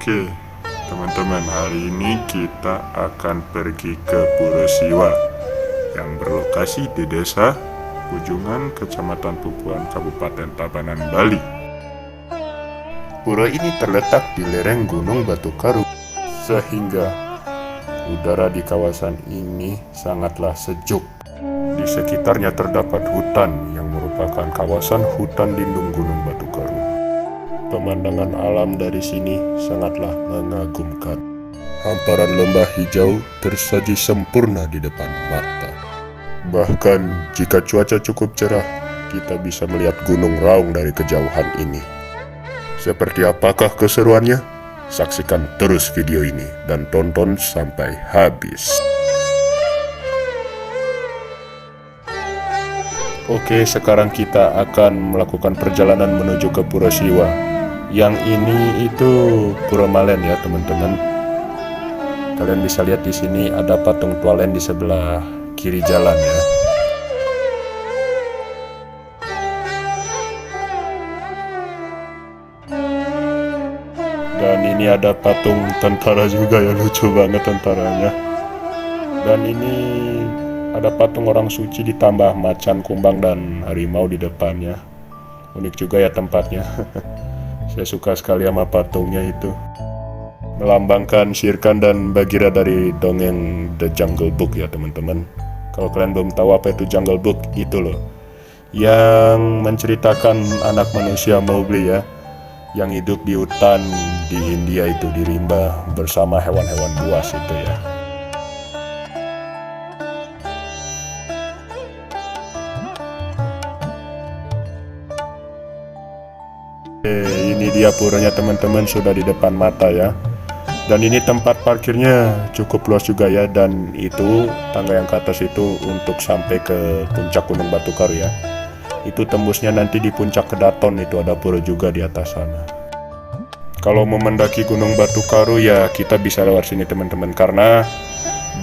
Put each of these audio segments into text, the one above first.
Oke, teman-teman, hari ini kita akan pergi ke Pura Siwa yang berlokasi di desa Ujungan, Kecamatan Pupuan, Kabupaten Tabanan, Bali. Pura ini terletak di lereng Gunung Batu Karu, sehingga udara di kawasan ini sangatlah sejuk. Di sekitarnya terdapat hutan yang merupakan kawasan hutan lindung Gunung Batu Karu. Pemandangan alam dari sini sangatlah mengagumkan. Hamparan lembah hijau tersaji sempurna di depan mata. Bahkan jika cuaca cukup cerah, kita bisa melihat Gunung Raung dari kejauhan ini. Seperti apakah keseruannya? Saksikan terus video ini dan tonton sampai habis. Oke, sekarang kita akan melakukan perjalanan menuju ke Pura Siwa. Yang ini itu Pura Malen ya, teman-teman. Kalian bisa lihat di sini ada patung Tualen di sebelah kiri jalan ya. Dan ini ada patung tentara juga ya, lucu banget tentaranya. Dan ini ada patung orang suci ditambah macan, kumbang, dan harimau di depannya. Unik juga ya tempatnya. Saya suka sekali sama patungnya itu. Melambangkan Shere Khan dan Bagheera dari dongeng The Jungle Book ya, teman-teman. Kalau kalian belum tahu apa itu Jungle Book, itu loh yang menceritakan anak manusia Mowgli ya, yang hidup di hutan di India itu, di rimba bersama hewan-hewan buas itu ya. Ini dia puranya, teman-teman, sudah di depan mata ya. Dan ini tempat parkirnya cukup luas juga ya. Dan itu tangga yang ke atas itu untuk sampai ke puncak Gunung Batu Karu ya. Itu tembusnya nanti di puncak Kedaton, itu ada pura juga di atas sana. Kalau mau mendaki Gunung Batu Karu ya kita bisa lewat sini, teman-teman, karena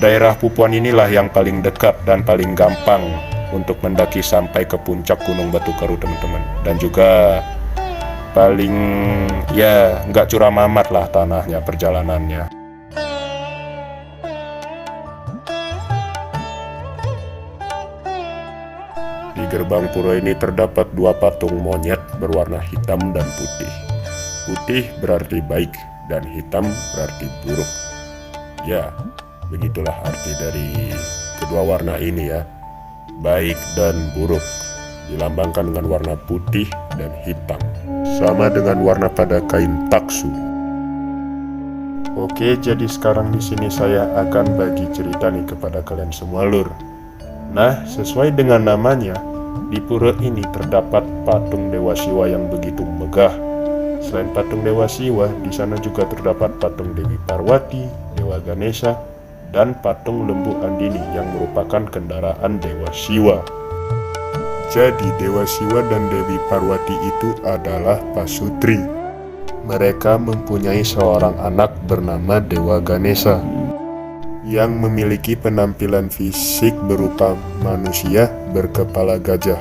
daerah Pupuan inilah yang paling dekat dan paling gampang untuk mendaki sampai ke puncak Gunung Batu Karu, teman-teman. Dan juga paling ya nggak curam amat lah tanahnya, perjalanannya. Di gerbang pura ini terdapat dua patung monyet berwarna hitam dan putih. Putih berarti baik dan hitam berarti buruk. Ya, begitulah arti dari kedua warna ini ya. Baik dan buruk dilambangkan dengan warna putih dan hitam, sama dengan warna pada kain taksu. Oke, jadi sekarang di sini saya akan bagi cerita nih kepada kalian semua, lur. Nah, sesuai dengan namanya, di pura ini terdapat patung Dewa Siwa yang begitu megah. Selain patung Dewa Siwa, di sana juga terdapat patung Dewi Parwati, Dewa Ganesha, dan patung Lembu Andini yang merupakan kendaraan Dewa Siwa. Jadi Dewa Siwa dan Dewi Parwati itu adalah pasutri. Mereka mempunyai seorang anak bernama Dewa Ganesha yang memiliki penampilan fisik berupa manusia berkepala gajah.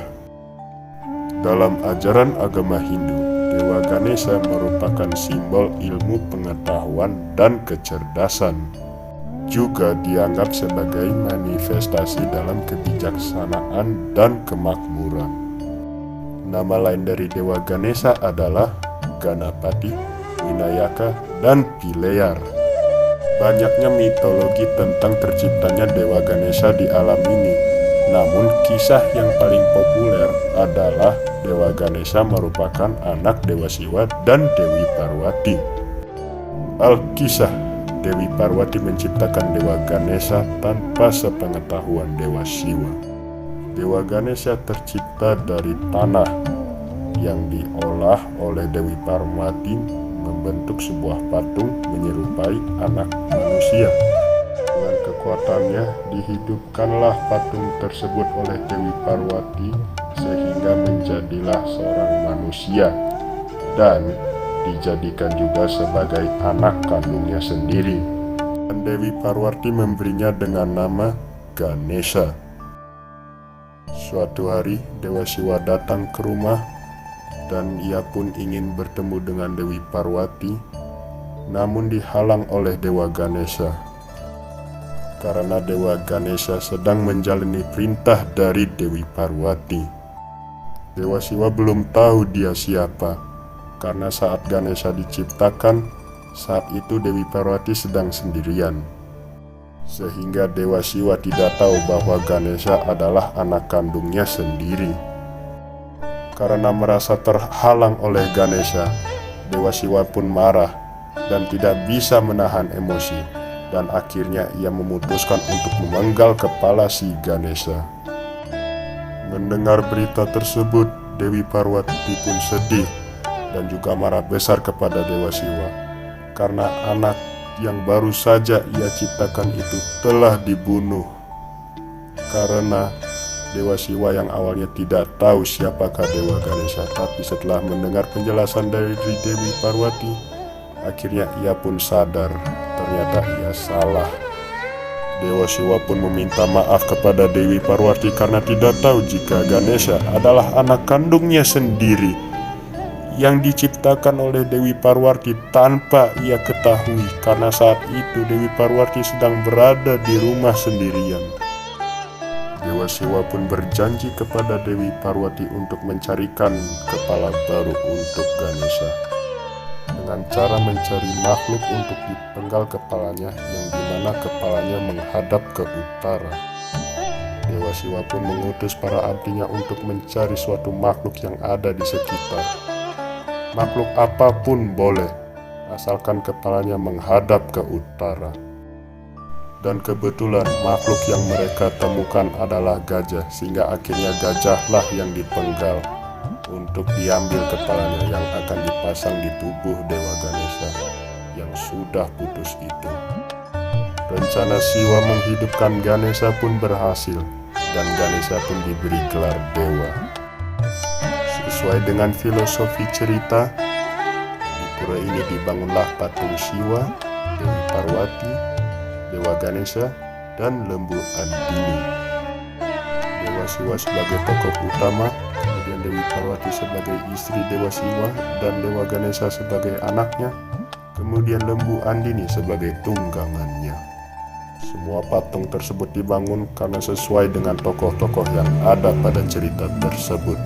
Dalam ajaran agama Hindu, Dewa Ganesha merupakan simbol ilmu pengetahuan dan kecerdasan. Juga dianggap sebagai manifestasi dalam kebijaksanaan dan kemakmuran. Nama lain dari Dewa Ganesha adalah Ganapati, Winayaka, dan Pileyar. Banyaknya mitologi tentang terciptanya Dewa Ganesha di alam ini. Namun kisah yang paling populer adalah Dewa Ganesha merupakan anak Dewa Siwa dan Dewi Parwati. Alkisah, Dewi Parwati menciptakan Dewa Ganesha tanpa sepengetahuan Dewa Siwa. Dewa Ganesha tercipta dari tanah yang diolah oleh Dewi Parwati membentuk sebuah patung menyerupai anak manusia. Dengan kekuatannya dihidupkanlah patung tersebut oleh Dewi Parwati sehingga menjadilah seorang manusia dan dijadikan juga sebagai anak kandungnya sendiri. Dan Dewi Parwati memberinya dengan nama Ganesha. Suatu hari Dewa Siwa datang ke rumah dan ia pun ingin bertemu dengan Dewi Parwati. namun dihalang oleh Dewa Ganesha. Karena Dewa Ganesha sedang menjalani perintah dari Dewi Parwati. Dewa Siwa belum tahu dia siapa, karena saat Ganesha diciptakan, saat itu Dewi Parwati sedang sendirian. Sehingga Dewa Siwa tidak tahu bahwa Ganesha adalah anak kandungnya sendiri. Karena merasa terhalang oleh Ganesha, Dewa Siwa pun marah dan tidak bisa menahan emosi, dan akhirnya ia memutuskan untuk memenggal kepala si Ganesha. Mendengar berita tersebut, Dewi Parwati pun sedih dan juga marah besar kepada Dewa Siwa, karena anak yang baru saja ia ciptakan itu telah dibunuh. Karena Dewa Siwa yang awalnya tidak tahu siapakah Dewa Ganesha, tapi setelah mendengar penjelasan dari Dewi Parwati, akhirnya ia pun sadar ternyata ia salah. Dewa Siwa pun meminta maaf kepada Dewi Parwati karena tidak tahu jika Ganesha adalah anak kandungnya sendiri yang diciptakan oleh Dewi Parwati tanpa ia ketahui, karena saat itu Dewi Parwati sedang berada di rumah sendirian. Dewa Siwa pun berjanji kepada Dewi Parwati untuk mencarikan kepala baru untuk Ganesha, dengan cara mencari makhluk untuk dipenggal kepalanya, yang dimana kepalanya menghadap ke utara. Dewa Siwa pun mengutus para abdinya untuk mencari suatu makhluk yang ada di sekitar. Makhluk apapun boleh, asalkan kepalanya menghadap ke utara. Dan kebetulan makhluk yang mereka temukan adalah gajah, sehingga akhirnya gajahlah yang dipenggal untuk diambil kepalanya yang akan dipasang di tubuh Dewa Ganesha yang sudah putus itu. Rencana Siwa menghidupkan Ganesha pun berhasil, dan Ganesha pun diberi gelar dewa. Sesuai dengan filosofi cerita, di pura ini dibangunlah patung Siwa, Dewi Parwati, Dewa Ganesha, dan Lembu Andini. Dewa Siwa sebagai tokoh utama, kemudian Dewi Parwati sebagai istri Dewa Siwa, dan Dewa Ganesha sebagai anaknya, kemudian Lembu Andini sebagai tunggangannya. Semua patung tersebut dibangun karena sesuai dengan tokoh-tokoh yang ada pada cerita tersebut.